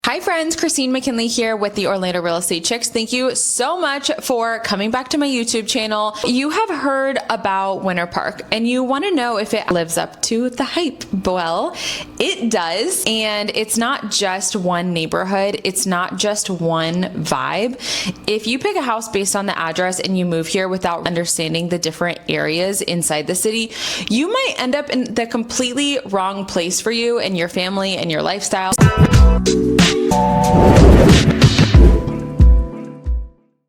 Hi friends, Christine McKinley here with the Orlando Real Estate Chicks. Thank you so much for coming back to my YouTube channel. You have heard about Winter Park and you want to know if it lives up to the hype. Well, it does, and it's not just one neighborhood. It's not just one vibe. If you pick a house based on the address and you move here without understanding the different areas inside the city, you might end up in the completely wrong place for you and your family and your lifestyle.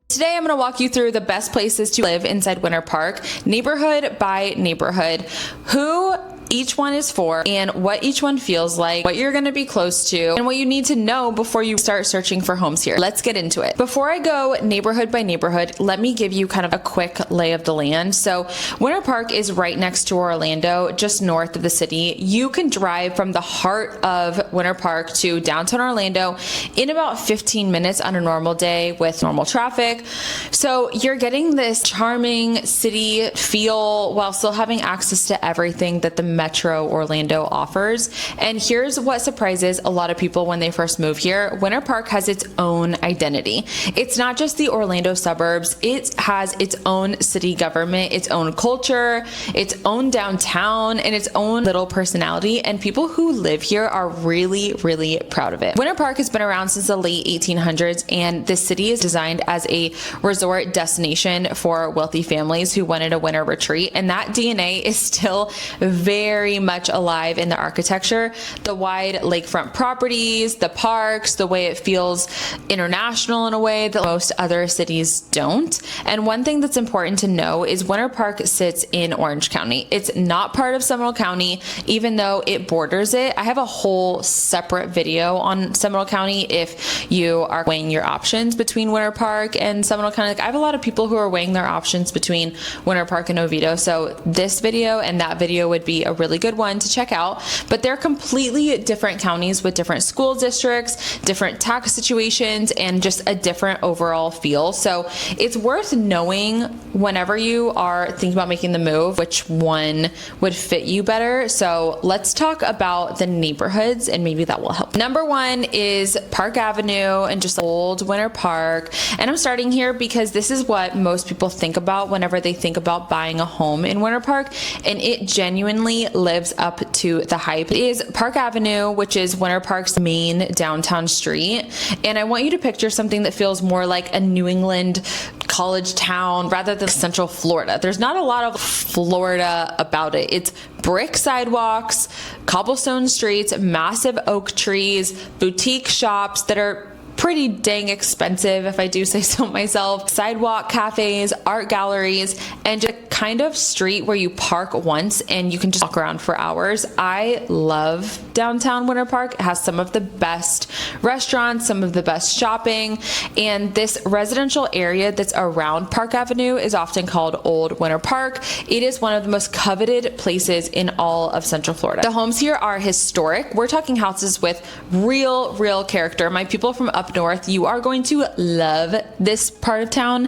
Today, I'm going to walk you through the best places to live inside Winter Park, neighborhood by neighborhood, who each one is for, and what each one feels like, what you're going to be close to, and what you need to know before you start searching for homes here. Let's get into it. Before I go neighborhood by neighborhood, let me give you kind of a quick lay of the land. So Winter Park is right next to Orlando, just north of the city. You can drive from the heart of Winter Park to downtown Orlando in about 15 minutes on a normal day with normal traffic. So you're getting this charming city feel while still having access to everything that the Metro Orlando offers. And here's what surprises a lot of people when they first move here. Winter Park has its own identity. It's not just the Orlando suburbs. It has its own city government, its own culture, its own downtown, and its own little personality. And people who live here are really, really proud of it. Winter Park has been around since the late 1800s, and the city is designed as a resort destination for wealthy families who wanted a winter retreat. And that DNA is still very much alive in the architecture, the wide lakefront properties, the parks, the way it feels international in a way that most other cities don't. And one thing that's important to know is Winter Park sits in Orange County. It's not part of Seminole County, even though it borders it. I have a whole separate video on Seminole County if you are weighing your options between Winter Park and Seminole County. Like, I have a lot of people who are weighing their options between Winter Park and Oviedo, so this video and that video would be a really good one to check out. But they're completely different counties with different school districts, different tax situations, and just a different overall feel. So it's worth knowing whenever you are thinking about making the move, which one would fit you better. So let's talk about the neighborhoods, and maybe that will help. Number one is Park Avenue and just Old Winter Park. And I'm starting here because this is what most people think about whenever they think about buying a home in Winter Park, and it genuinely lives up to the hype. It is Park Avenue, which is Winter Park's main downtown street. And I want you to picture something that feels more like a New England college town rather than Central Florida. There's not a lot of Florida about it. It's brick sidewalks, cobblestone streets, massive oak trees, boutique shops that are pretty dang expensive, if I do say so myself, sidewalk cafes, art galleries, and just kind of street where you park once and you can just walk around for hours. I love downtown Winter Park. It has some of the best restaurants, some of the best shopping, and this residential area that's around Park Avenue is often called Old Winter Park. It is one of the most coveted places in all of Central Florida. The homes here are historic. We're talking houses with real character. My people from up north, you are going to love this part of town,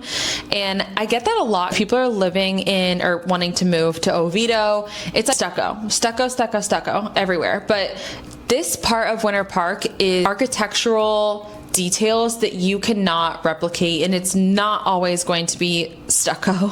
and I get that a lot. People are living in or wanting to move to Oviedo. It's like stucco everywhere. But this part of Winter Park is architectural details that you cannot replicate, and it's not always going to be stucco.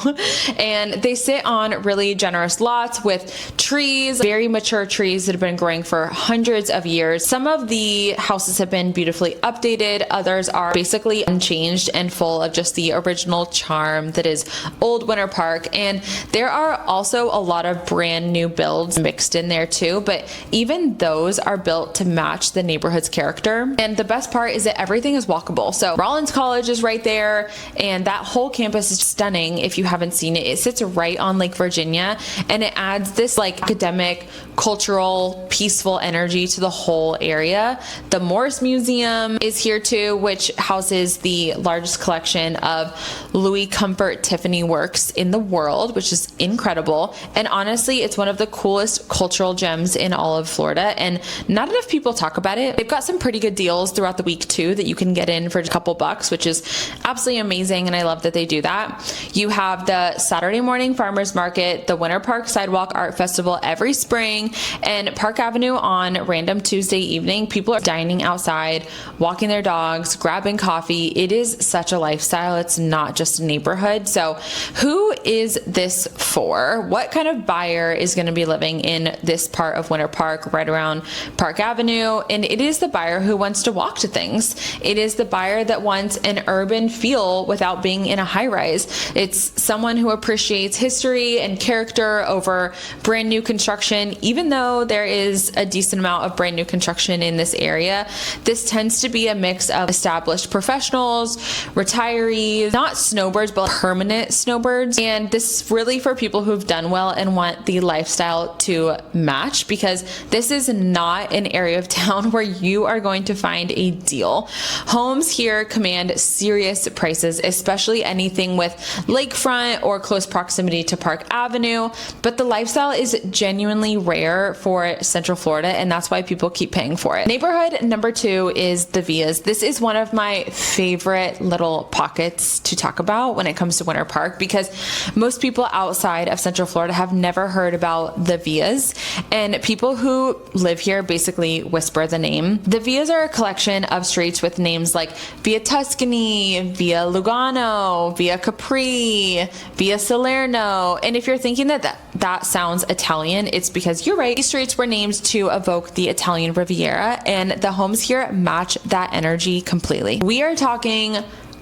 And they sit on really generous lots with trees, very mature trees that have been growing for hundreds of years. Some of the houses have been beautifully updated, others are basically unchanged and full of just the original charm that is Old Winter Park. And there are also a lot of brand new builds mixed in there too, but even those are built to match the neighborhood's character. And the best part is that everything is walkable. So Rollins College is right there, and that whole campus is stunning if you haven't seen it. It sits right on Lake Virginia, and it adds this like academic, cultural, peaceful energy to the whole area. The Morse Museum is here too, which houses the largest collection of Louis Comfort Tiffany works in the world, which is incredible. And honestly, it's one of the coolest cultural gems in all of Florida, and not enough people talk about it. They've got some pretty good deals throughout the week too that you can get in for a couple bucks, which is absolutely amazing, and I love that they do that. You have the Saturday morning farmers market, the Winter Park Sidewalk Art Festival every spring, and Park Avenue on random Tuesday evening. People are dining outside, walking their dogs, grabbing coffee. It is such a lifestyle. It's not just a neighborhood. So who is this for? What kind of buyer is going to be living in this part of Winter Park, right around Park Avenue? And it is the buyer who wants to walk to things. It is the buyer that wants an urban feel without being in a high rise. It's someone who appreciates history and character over brand new construction. Even though there is a decent amount of brand new construction in this area, this tends to be a mix of established professionals, retirees, not snowbirds, but permanent snowbirds. And this is really for people who've done well and want the lifestyle to match, because this is not an area of town where you are going to find a deal. Homes here command serious prices, especially anything with lakefront or close proximity to Park Avenue, but the lifestyle is genuinely rare for Central Florida, and that's why people keep paying for it. Neighborhood number 2 is the Villas. This is one of my favorite little pockets to talk about when it comes to Winter Park, because most people outside of Central Florida have never heard about the Villas, and people who live here basically whisper the name. The Villas are a collection of streets with names like Via Tuscany, Via Lugano, Via Capri, Via Salerno. And if you're thinking that sounds Italian, it's because you're right. These streets were named to evoke the Italian Riviera, and the homes here match that energy completely. We are talking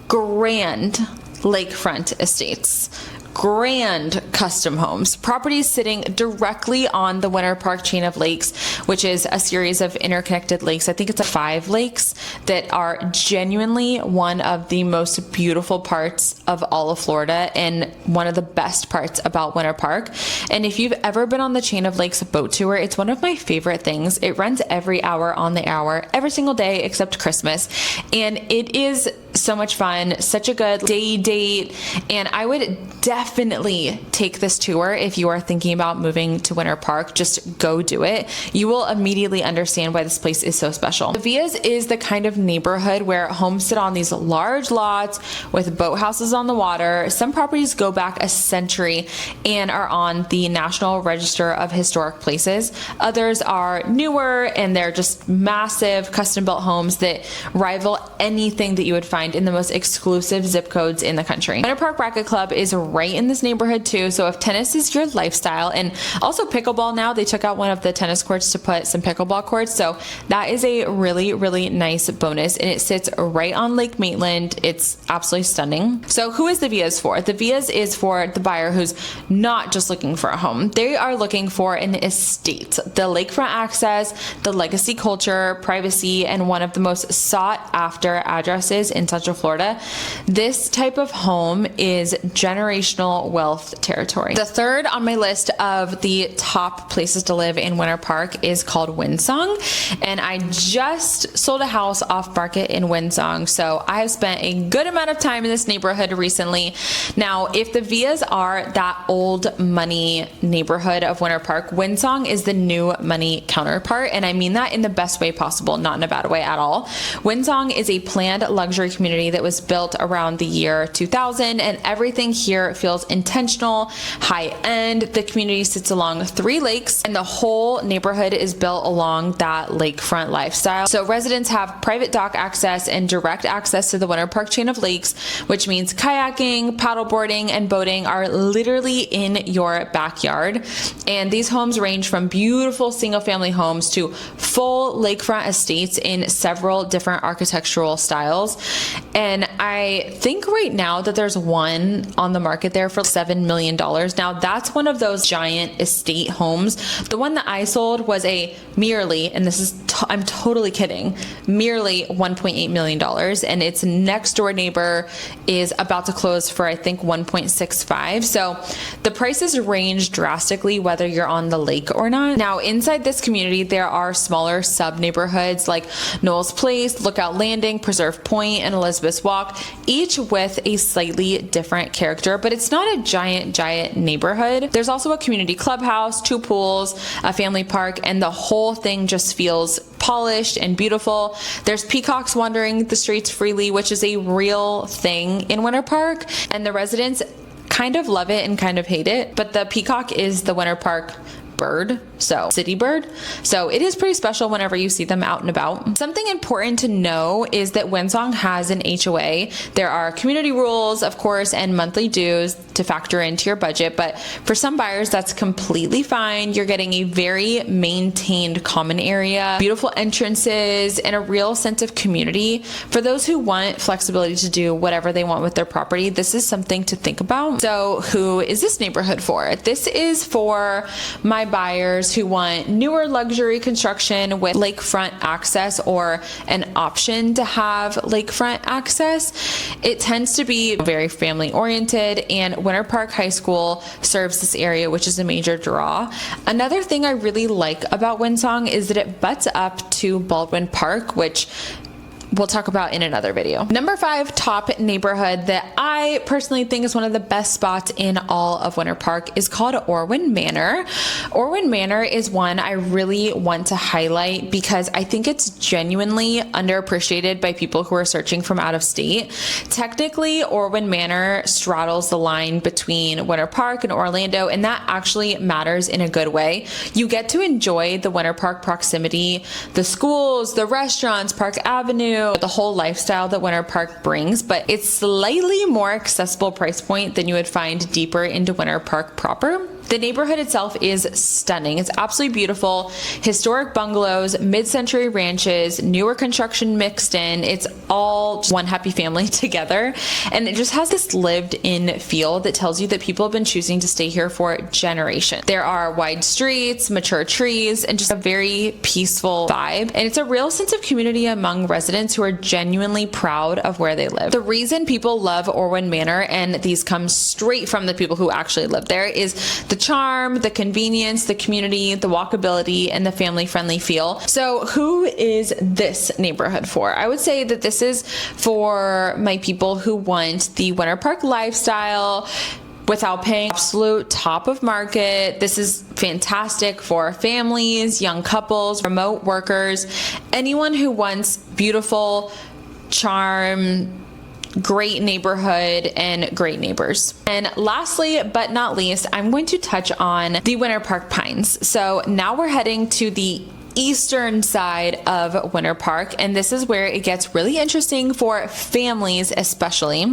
grand lakefront estates, grand custom homes, properties sitting directly on the Winter Park chain of lakes, which is a series of interconnected lakes. I think it's 5 lakes that are genuinely one of the most beautiful parts of all of Florida and one of the best parts about Winter Park. And if you've ever been on the chain of lakes boat tour, it's one of my favorite things. It runs every hour on the hour, every single day except Christmas. And it is so much fun, such a good day date, and I would definitely take this tour if you are thinking about moving to Winter Park. Just go do it. You will immediately understand why this place is so special. The Villas is the kind of neighborhood where homes sit on these large lots with boathouses on the water. Some properties go back a century and are on the National Register of Historic Places. Others are newer and they're just massive custom-built homes that rival anything that you would find in the most exclusive zip codes in the country. Winter Park Racket Club is right in this neighborhood too, so if tennis is your lifestyle, and also pickleball now, they took out one of the tennis courts to put some pickleball courts, so that is a really nice bonus, and it sits right on Lake Maitland. It's absolutely stunning. So who is the Villas for? The Villas is for the buyer who's not just looking for a home. They are looking for an estate, the lakefront access, the legacy culture, privacy, and one of the most sought after addresses in Central Florida. This type of home is generational wealth territory. The third on my list of the top places to live in Winter Park is called Windsong, and I just sold a house off market in Windsong, so I have spent a good amount of time in this neighborhood recently. Now, if the Villas are that old money neighborhood of Winter Park, Windsong is the new money counterpart, and I mean that in the best way possible, not in a bad way at all. Windsong is a planned luxury community that was built around the year 2000, and everything here feels intentional, high-end. The community sits along 3 lakes, and the whole neighborhood is built along that lakefront lifestyle. So residents have private dock access and direct access to the Winter Park chain of lakes, which means kayaking, paddleboarding, and boating are literally in your backyard. And these homes range from beautiful single-family homes to full lakefront estates in several different architectural styles. And I think right now that there's one on the market there for $7 million. Now that's one of those giant estate homes. The one that I sold was a merely, and this is, I'm totally kidding, merely $1.8 million. And its next door neighbor is about to close for, I think, 1.65. So the prices range drastically whether you're on the lake or not. Now inside this community, there are smaller sub neighborhoods like Knowles Place, Lookout Landing, Preserve Point, and Elizabeth's Walk, each with a slightly different character, but it's not a giant neighborhood. There's also a community clubhouse, 2 pools, a family park, and the whole thing just feels polished and beautiful. There's peacocks wandering the streets freely, which is a real thing in Winter Park, and the residents kind of love it and kind of hate it, but the peacock is the Winter Park bird, so city bird. So it is pretty special whenever you see them out and about. Something important to know is that Windsong has an HOA. There are community rules, of course, and monthly dues to factor into your budget, but for some buyers that's completely fine. You're getting a very maintained common area, beautiful entrances, and a real sense of community. For those who want flexibility to do whatever they want with their property, this is something to think about. So who is this neighborhood for? This is for my buyers who want newer luxury construction with lakefront access or an option to have lakefront access. It tends to be very family oriented, and Winter Park High School serves this area, which is a major draw. Another thing I really like about Windsong is that it butts up to Baldwin Park, which we'll talk about in another video. Number 5 top neighborhood that I personally think is one of the best spots in all of Winter Park is called Orwin Manor. Orwin Manor is one I really want to highlight because I think it's genuinely underappreciated by people who are searching from out of state. Technically, Orwin Manor straddles the line between Winter Park and Orlando, and that actually matters in a good way. You get to enjoy the Winter Park proximity, the schools, the restaurants, Park Avenue, the whole lifestyle that Winter Park brings, but it's slightly more accessible price point than you would find deeper into Winter Park proper. The neighborhood itself is stunning. It's absolutely beautiful. Historic bungalows, mid-century ranches, newer construction mixed in. It's all just one happy family together. And it just has this lived-in feel that tells you that people have been choosing to stay here for generations. There are wide streets, mature trees, and just a very peaceful vibe. And it's a real sense of community among residents who are genuinely proud of where they live. The reason people love Orwin Manor, and these come straight from the people who actually live there, is the charm, the convenience, the community, the walkability, and the family-friendly feel. So who is this neighborhood for? I would say that this is for my people who want the Winter Park lifestyle without paying absolute top of market. This is fantastic for families, young couples, remote workers, anyone who wants beautiful charm, great neighborhood, and great neighbors. And lastly, but not least, I'm going to touch on the Winter Park Pines. So now we're heading to the eastern side of Winter Park, and this is where it gets really interesting for families especially.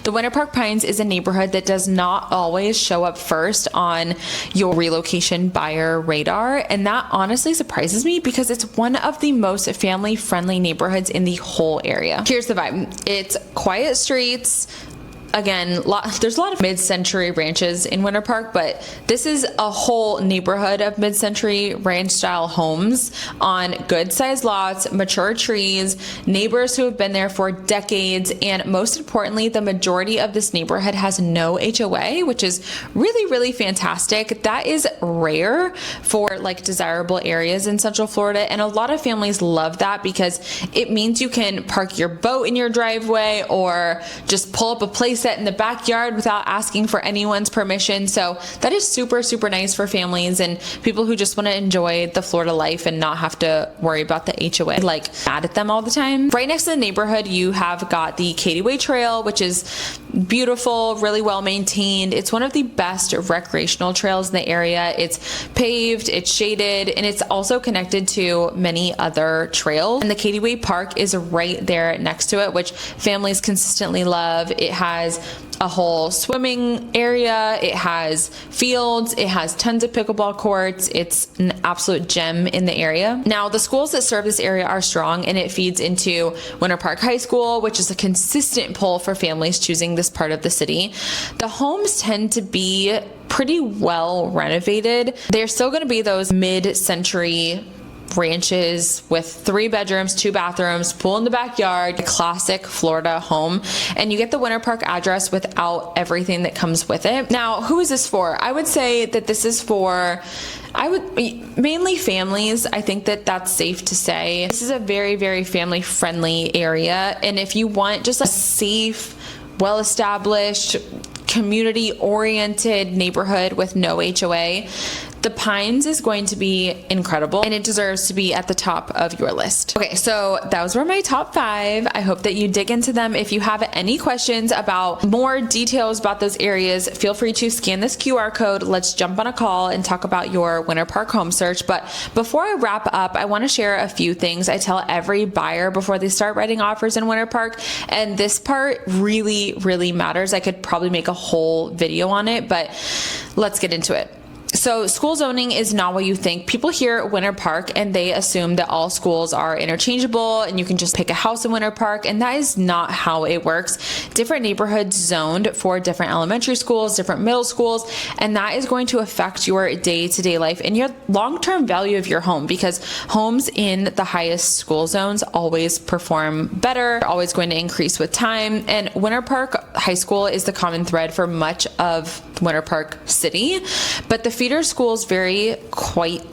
The Winter Park Pines is a neighborhood that does not always show up first on your relocation buyer radar, and that honestly surprises me because it's one of the most family-friendly neighborhoods in the whole area. Here's the vibe. It's quiet streets. Again, there's a lot of mid-century ranches in Winter Park, but this is a whole neighborhood of mid-century ranch-style homes on good-sized lots, mature trees, neighbors who have been there for decades, and most importantly, the majority of this neighborhood has no HOA, which is really, really fantastic. That is rare for like desirable areas in Central Florida, and a lot of families love that because it means you can park your boat in your driveway or just pull up a place set in the backyard without asking for anyone's permission. So that is super, super nice for families and people who just want to enjoy the Florida life and not have to worry about the HOA like mad at them all the time. Right next to the neighborhood, you have got the Katy Way Trail, which is beautiful, really well maintained. It's one of the best recreational trails in the area. It's paved, it's shaded, and it's also connected to many other trails. And the Katy Way Park is right there next to it, which families consistently love. It has a whole swimming area, it has fields, it has tons of pickleball courts. It's an absolute gem in the area. Now, the schools that serve this area are strong, and it feeds into Winter Park High School, which is a consistent pull for families choosing this part of the city. The homes tend to be pretty well renovated. They're still going to be those mid-century ranches with 3 bedrooms, 2 bathrooms, pool in the backyard, a classic Florida home, and you get the Winter Park address without everything that comes with it. Now, who is this for? I would say that this is for mainly families. I think that that's safe to say. This is a very, very family friendly area, and if you want just a safe, well-established, community-oriented neighborhood with no HOA, The Pines is going to be incredible and it deserves to be at the top of your list. Okay, so those were my top 5. I hope that you dig into them. If you have any questions about more details about those areas, feel free to scan this QR code. Let's jump on a call and talk about your Winter Park home search. But before I wrap up, I want to share a few things I tell every buyer before they start writing offers in Winter Park. And this part really, really matters. I could probably make a whole video on it, but let's get into it. So school zoning is not what you think. People hear Winter Park and they assume that all schools are interchangeable and you can just pick a house in Winter Park, and that is not how it works. Different neighborhoods zoned for different elementary schools, different middle schools, and that is going to affect your day-to-day life and your long-term value of your home, because homes in the highest school zones always perform better, always going to increase with time. And Winter Park High School is the common thread for much of Winter Park City, but the feeder schools vary quite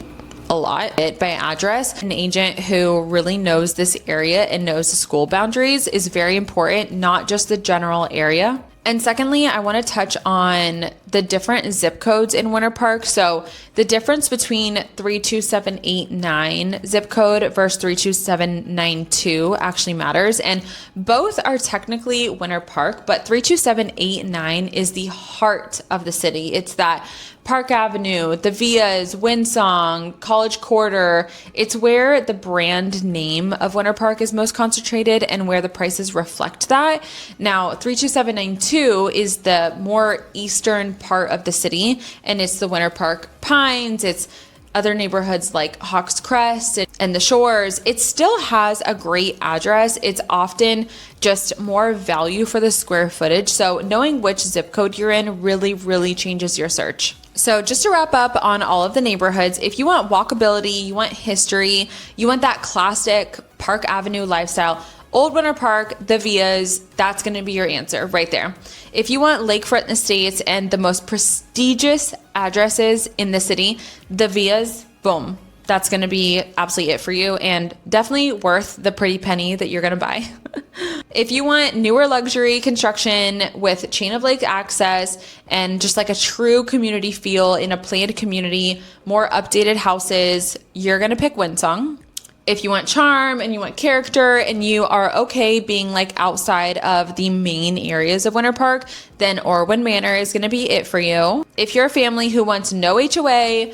a lot by address. An agent who really knows this area and knows the school boundaries is very important, not just the general area. And secondly, I want to touch on the different zip codes in Winter Park. So the difference between 32789 zip code versus 32792 actually matters. And both are technically Winter Park, but 32789 is the heart of the city. It's that Park Avenue, the Villas, Windsong, College Quarter. It's where the brand name of Winter Park is most concentrated and where the prices reflect that. Now, 32792 is the more eastern part of the city, and it's the Winter Park Pines. It's other neighborhoods like Hawks Crest and the Shores. It still has a great address. It's often just more value for the square footage. So knowing which zip code you're in really, really changes your search. So just to wrap up on all of the neighborhoods, if you want walkability, you want history, you want that classic Park Avenue lifestyle, Old Winter Park, the Villas, that's going to be your answer right there. If you want lakefront estates and the most prestigious addresses in the city, the Villas, boom, that's going to be absolutely it for you, and definitely worth the pretty penny that you're going to buy. If you want newer luxury construction with chain of lake access and just like a true community feel in a planned community, more updated houses, you're going to pick Windsong. If you want charm and you want character and you are okay being like outside of the main areas of Winter Park, then Orwin Manor is going to be it for you. If you're a family who wants no HOA,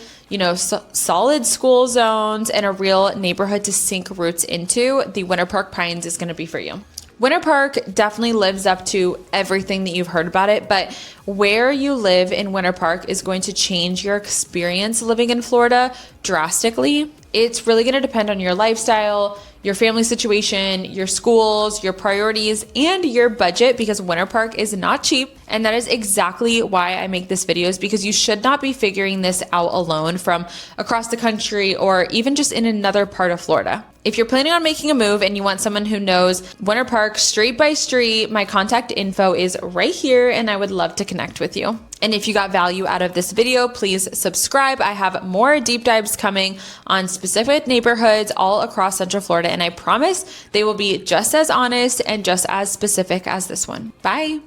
solid school zones and a real neighborhood to sink roots into, the Winter Park Pines is going to be for you. Winter Park definitely lives up to everything that you've heard about it, but where you live in Winter Park is going to change your experience living in Florida drastically. It's really going to depend on your lifestyle, your family situation, your schools, your priorities, and your budget, because Winter Park is not cheap. And that is exactly why I make this video, is because you should not be figuring this out alone from across the country or even just in another part of Florida. If you're planning on making a move and you want someone who knows Winter Park street by street, my contact info is right here and I would love to connect with you. And if you got value out of this video, please subscribe. I have more deep dives coming on specific neighborhoods all across Central Florida, and I promise they will be just as honest and just as specific as this one. Bye.